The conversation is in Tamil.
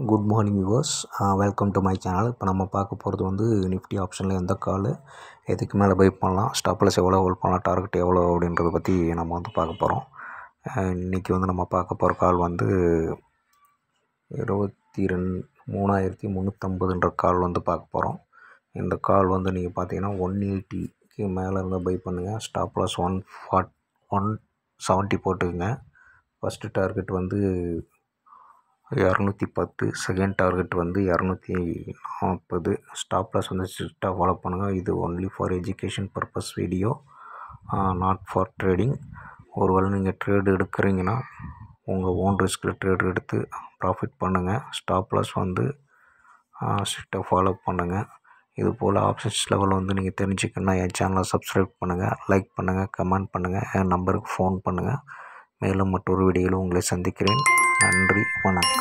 Good morning viewers, welcome to my channel. இப்போ நம்ம பார்க்க போகிறது வந்து நிஃப்டி ஆப்ஷனில் எந்த கால் எதுக்கு மேலே பை பண்ணலாம், ஸ்டாப் லாஸ் எவ்வளோ ஹோல்ட் பண்ணலாம், டார்கெட் எவ்வளோ அப்படின்றத பற்றி நம்ம வந்து பார்க்க போகிறோம். இன்றைக்கி வந்து நம்ம பார்க்க போகிற கால் வந்து 23,350 கால் வந்து பார்க்க போகிறோம். இந்த கால் வந்து நீங்கள் பார்த்தீங்கன்னா 180க்கு மேலே இருந்தால் பை பண்ணுங்கள். ஸ்டாப் லாஸ் 170 போட்டுக்குங்க. ஃபஸ்ட்டு டார்கெட் வந்து 210, செகண்ட் டார்கெட் வந்து 240. ஸ்டாப் லாஸ் வந்து ஸ்ட்ரிக்டாக ஃபாலோ பண்ணுங்கள். இது only for education purpose video, not for trading. ஒருவேளை நீங்கள் ட்ரேடு எடுக்கிறீங்கன்னா உங்கள் ஓன் ரிஸ்கில் ட்ரேடு எடுத்து ப்ராஃபிட் பண்ணுங்கள். ஸ்டாப் லாஸ் வந்து ஸ்ட்ரிக்டாக ஃபாலோ பண்ணுங்கள். இது போல் ஆப்ஷன்ஸ் லெவல் வந்து நீங்கள் தெரிஞ்சுக்கணுன்னா என் சேனலை சப்ஸ்கிரைப் பண்ணுங்கள், லைக் பண்ணுங்கள், கமெண்ட் பண்ணுங்கள், என் நம்பருக்கு ஃபோன் பண்ணுங்கள். மேலும் மற்றொரு வீடியோவில் உங்களை சந்திக்கிறேன். நன்றி, வணக்கம்.